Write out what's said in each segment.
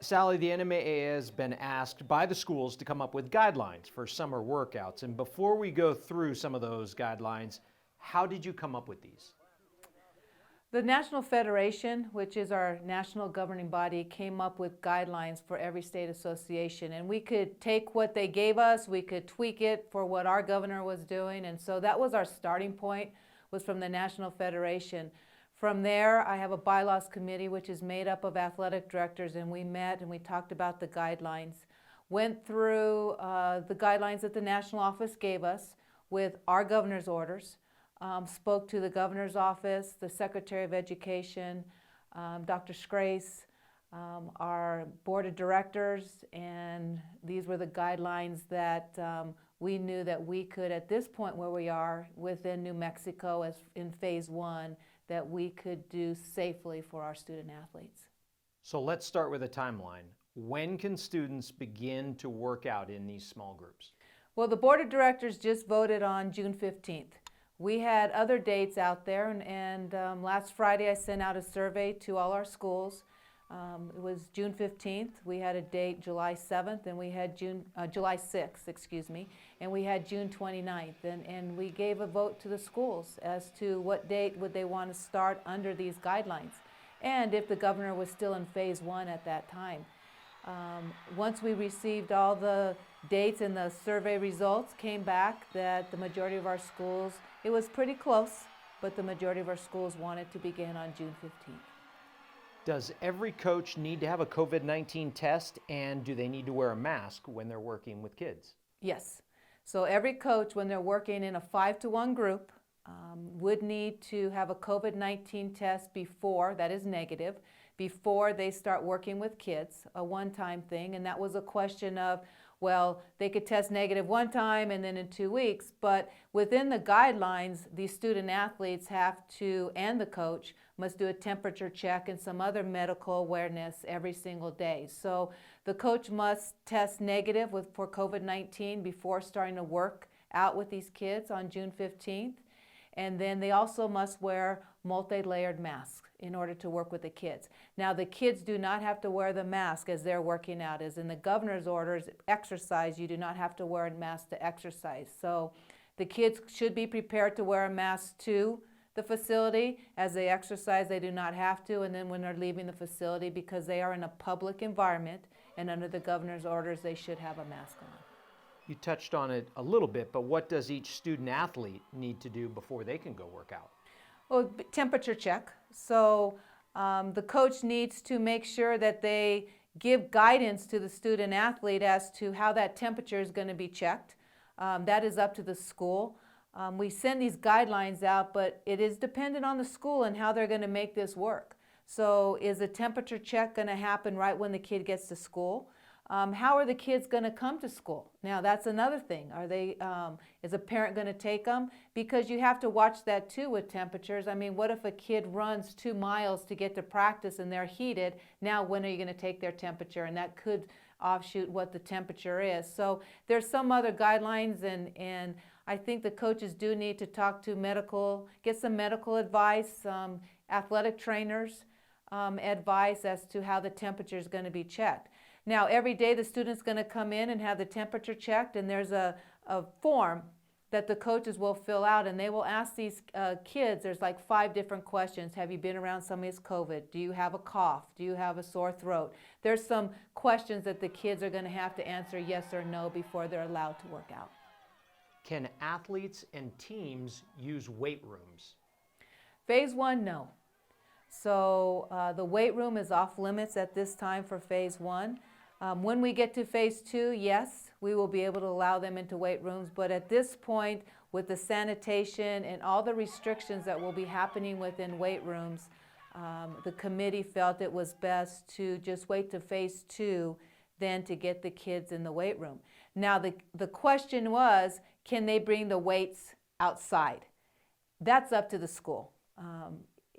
Sally, the NMAA has been asked by the schools to come up with guidelines for summer workouts. And before we go through some of those guidelines, how did you come up with these? The National Federation, which is our national governing body, came up with guidelines for every state association. And we could take what they gave us, we could tweak it for what our governor was doing. And so that was our starting point, was from the National Federation. From there, I have a bylaws committee, which is made up of athletic directors, and we met and we talked about the guidelines. Went through the guidelines that the national office gave us with our governor's orders. Spoke to the governor's office, the Secretary of Education, Dr. Scrace, our board of directors, and these were the guidelines that we knew that we could, at this point where we are within New Mexico as in phase 1, that we could do safely for our student athletes. So let's start with a timeline. When can students begin to work out in these small groups? Well, the board of directors just voted on June 15th. We had other dates out there, and last Friday I sent out a survey to all our schools. It was June 15th. We had a date July 7th, and we had July 6th, excuse me, and we had June 29th. And we gave a vote to the schools as to what date would they want to start under these guidelines, and if the governor was still in phase 1 at that time. Once we received all the dates and the survey results came back that the majority of our schools, it was pretty close, but the majority of our schools wanted to begin on June 15th. Does every coach need to have a COVID-19 test, and do they need to wear a mask when they're working with kids? Yes. So every coach, when they're working in a 5-to-1 group, would need to have a COVID-19 test before, that is negative, before they start working with kids, a one-time thing. And that was a question of, well, they could test negative one time and then in 2 weeks, but within the guidelines, these student athletes have to, and the coach, must do a temperature check and some other medical awareness every single day. So the coach must test negative for COVID-19 before starting to work out with these kids on June 15th. And then they also must wear multi-layered masks in order to work with the kids. Now, the kids do not have to wear the mask as they're working out. As in the governor's orders, exercise, you do not have to wear a mask to exercise. So the kids should be prepared to wear a mask to the facility. As they exercise, they do not have to. And then when they're leaving the facility, because they are in a public environment and under the governor's orders, they should have a mask on. You touched on it a little bit, but what does each student athlete need to do before they can go work out? Well, temperature check. So the coach needs to make sure that they give guidance to the student athlete as to how that temperature is going to be checked. That is up to the school. We send these guidelines out, but it is dependent on the school and how they're going to make this work. So is a temperature check going to happen right when the kid gets to school? How are the kids going to come to school? Now, that's another thing. Are they, is a parent going to take them? Because you have to watch that too with temperatures. I mean, what if a kid runs 2 miles to get to practice and they're heated? Now, when are you going to take their temperature? And that could offshoot what the temperature is. So there's some other guidelines, and I think the coaches do need to talk to get some medical advice, athletic trainers advice as to how the temperature is going to be checked. Now, every day the student's going to come in and have the temperature checked, and there's a form that the coaches will fill out, and they will ask these kids, there's like 5 different questions. Have you been around somebody who's COVID? Do you have a cough? Do you have a sore throat? There's some questions that the kids are going to have to answer yes or no before they're allowed to work out. Can athletes and teams use weight rooms? Phase 1, no. So the weight room is off limits at this time for phase 1. When we get to phase 2, yes, we will be able to allow them into weight rooms, but at this point, with the sanitation and all the restrictions that will be happening within weight rooms, the committee felt it was best to just wait to phase 2 than to get the kids in the weight room. Now, the question was, can they bring the weights outside? That's up to the school.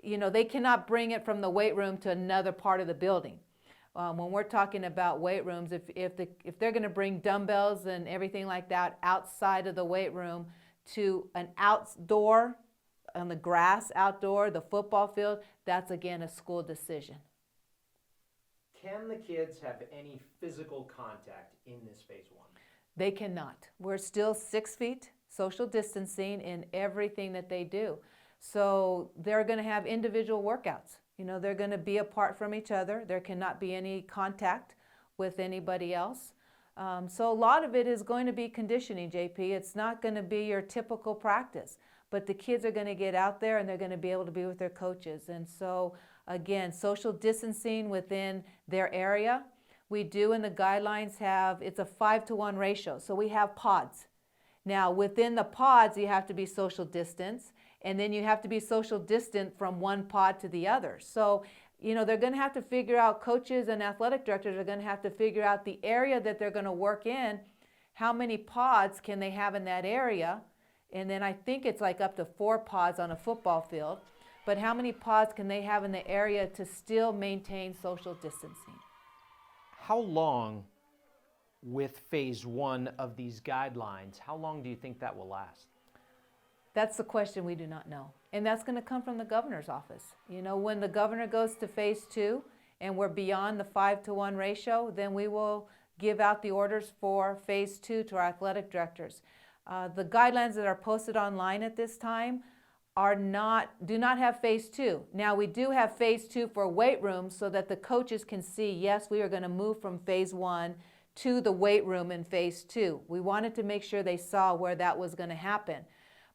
You know, they cannot bring it from the weight room to another part of the building. When we're talking about weight rooms, if they're going to bring dumbbells and everything like that outside of the weight room to an outdoor, on the grass outdoor, the football field, that's again a school decision. Can the kids have any physical contact in this phase one? They cannot. We're still 6 feet, social distancing in everything that they do. So they're going to have individual workouts. You know, they're going to be apart from each other. There cannot be any contact with anybody else. So a lot of it is going to be conditioning, JP. It's not going to be your typical practice, but the kids are going to get out there and they're going to be able to be with their coaches. And so, again, social distancing within their area. We do in the guidelines it's a 5-to-1 ratio. So we have pods. Now, within the pods, you have to be social distance, and then you have to be social distant from one pod to the other. So, you know, they're going to have to figure out, coaches and athletic directors are going to have to figure out the area that they're going to work in, how many pods can they have in that area, and then I think it's like up to 4 pods on a football field, but how many pods can they have in the area to still maintain social distancing? How long, with phase one of these guidelines, how long do you think that will last? That's the question we do not know. And that's going to come from the governor's office. You know, when the governor goes to phase 2 and we're beyond the 5-to-1 ratio, then we will give out the orders for phase 2 to our athletic directors. The guidelines that are posted online at this time do not have phase 2. Now we do have phase 2 for weight rooms so that the coaches can see, yes, we are going to move from phase 1 to the weight room in phase 2. We wanted to make sure they saw where that was going to happen.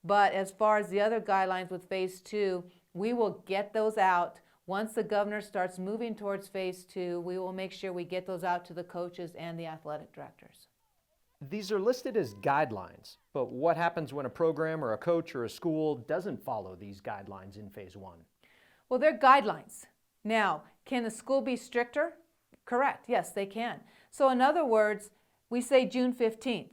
But as far as the other guidelines with phase 2, we will get those out. Once the governor starts moving towards phase 2, we will make sure we get those out to the coaches and the athletic directors. These are listed as guidelines, but what happens when a program or a coach or a school doesn't follow these guidelines in phase 1? Well, they're guidelines. Now, can the school be stricter? Correct. Yes, they can. So in other words, we say June 15th.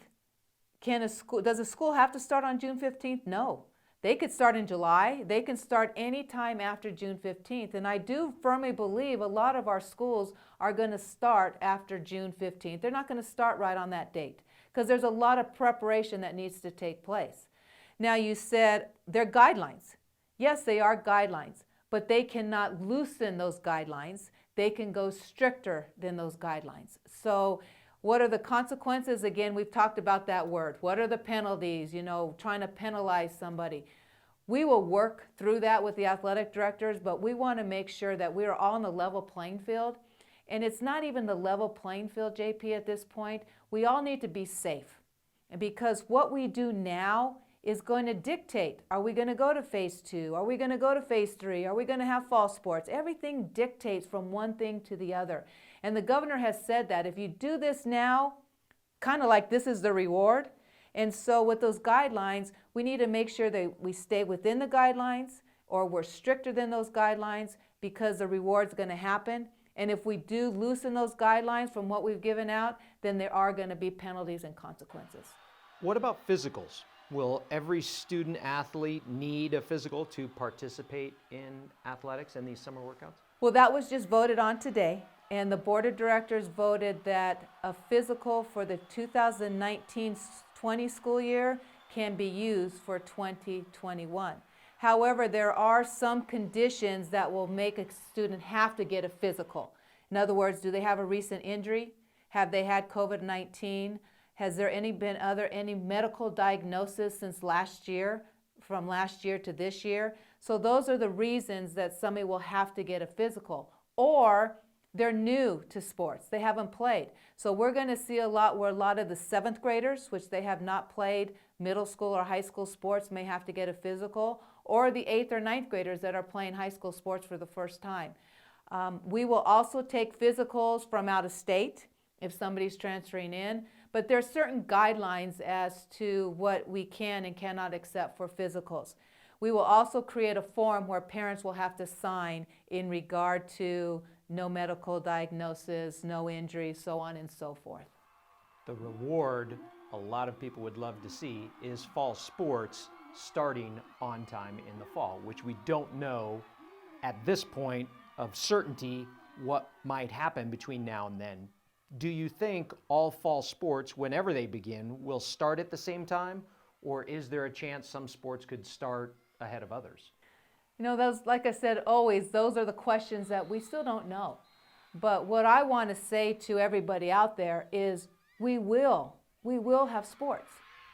Does a school have to start on June 15th? No. They could start in July. They can start any time after June 15th. And I do firmly believe a lot of our schools are going to start after June 15th. They're not going to start right on that date because there's a lot of preparation that needs to take place. Now, you said they're guidelines. Yes, they are guidelines, but they cannot loosen those guidelines. They can go stricter than those guidelines. So what are the consequences? Again, we've talked about that word. What are the penalties? You know, trying to penalize somebody. We will work through that with the athletic directors, but we want to make sure that we are all on the level playing field. And it's not even the level playing field, JP, at this point. We all need to be safe. And because what we do now is going to dictate, are we going to go to phase 2? Are we going to go to phase 3? Are we going to have fall sports? Everything dictates from one thing to the other. And the governor has said that if you do this now, kind of like this is the reward. And so with those guidelines, we need to make sure that we stay within the guidelines or we're stricter than those guidelines because the reward's going to happen. And if we do loosen those guidelines from what we've given out, then there are going to be penalties and consequences. What about physicals? Will every student athlete need a physical to participate in athletics and these summer workouts? Well, that was just voted on today. And the board of directors voted that a physical for the 2019-20 school year can be used for 2021. However, there are some conditions that will make a student have to get a physical. In other words, do they have a recent injury? Have they had COVID-19? Has there been any medical diagnosis since last year, from last year to this year? So those are the reasons that somebody will have to get a physical. Or they're new to sports. They haven't played. So we're going to see a lot where a lot of the 7th graders, which they have not played middle school or high school sports, may have to get a physical, or the 8th or 9th graders that are playing high school sports for the first time. We will also take physicals from out of state if somebody's transferring in, but there are certain guidelines as to what we can and cannot accept for physicals. We will also create a form where parents will have to sign in regard to no medical diagnosis, no injury, so on and so forth. The reward a lot of people would love to see is fall sports starting on time in the fall, which we don't know at this point of certainty what might happen between now and then. Do you think all fall sports, whenever they begin, will start at the same time, or is there a chance some sports could start ahead of others? You know, those, like I said, always, those are the questions that we still don't know. But what I want to say to everybody out there is we will have sports.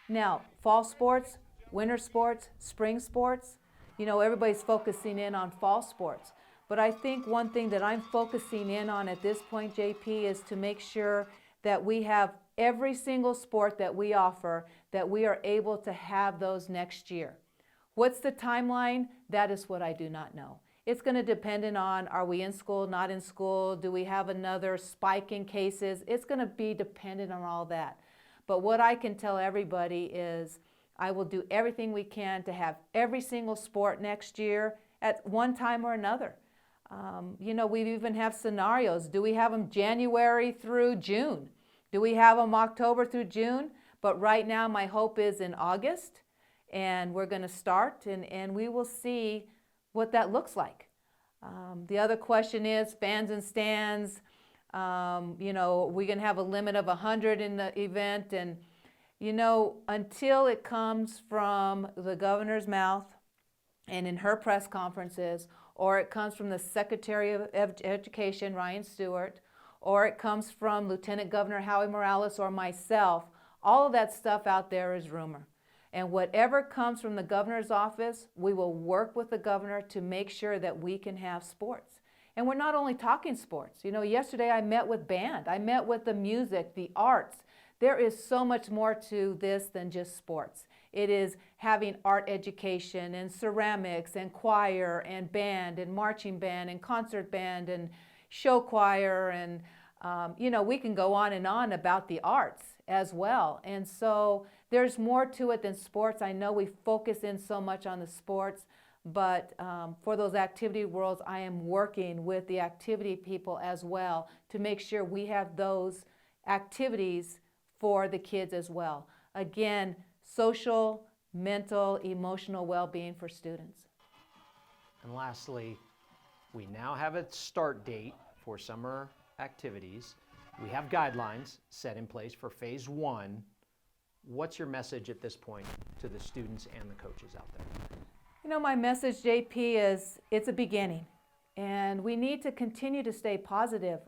Now, fall sports, winter sports, spring sports, everybody's focusing in on fall sports. But I think one thing that I'm focusing in on at this point, JP, is to make sure that we have every single sport that we offer, that we are able to have those next year. What's the timeline? That is what I do not know. It's going to depend on, are we in school, not in school? Do we have another spike in cases? It's going to be dependent on all that. But what I can tell everybody is I will do everything we can to have every single sport next year at one time or another. We even have scenarios. Do we have them January through June? Do we have them October through June? But right now my hope is in August, and we're going to start, and we will see what that looks like. The other question is fans and stands. We're going to have a limit of 100 in the event, and until it comes from the governor's mouth and in her press conferences, or it comes from the Secretary of Education, Ryan Stewart, or it comes from Lieutenant Governor Howie Morales or myself, all of that stuff out there is rumor. And whatever comes from the governor's office, we will work with the governor to make sure that we can have sports. And we're not only talking sports. Yesterday I met with band. I met with the music, the arts. There is so much more to this than just sports. It is having art education and ceramics and choir and band and marching band and concert band and show choir and, we can go on and on about the arts as well. And so there's more to it than sports. I know we focus in so much on the sports, but for those activity worlds, I am working with the activity people as well to make sure we have those activities for the kids as well. Again, social, mental, emotional well-being for students. And lastly, we now have a start date for summer activities. We have guidelines set in place for phase 1. What's your message at this point to the students and the coaches out there? My message, JP, is it's a beginning, and we need to continue to stay positive.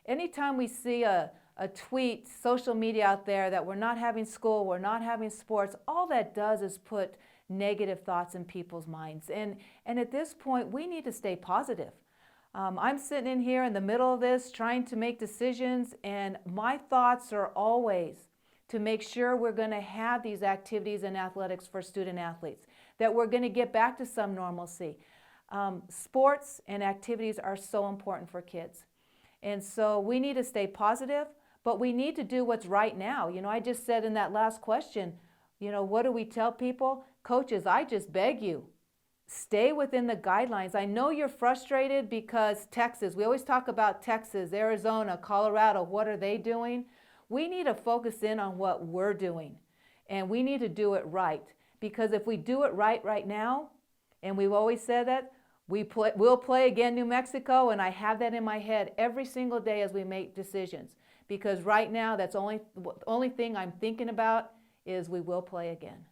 Anytime we see a tweet, social media out there that we're not having school, we're not having sports, all that does is put negative thoughts in people's minds. And at this point, we need to stay positive. I'm sitting in here in the middle of this trying to make decisions, and my thoughts are always to make sure we're going to have these activities and athletics for student athletes, that we're going to get back to some normalcy. Sports and activities are so important for kids. And so we need to stay positive, but we need to do what's right now. I just said in that last question, what do we tell people? Coaches, I just beg you, stay within the guidelines. I know you're frustrated because Texas, we always talk about Texas, Arizona, Colorado, what are they doing? We need to focus in on what we're doing, and we need to do it right. Because if we do it right now, and we've always said that, we'll play again New Mexico, and I have that in my head every single day as we make decisions. Because right now, that's the only thing I'm thinking about is we will play again.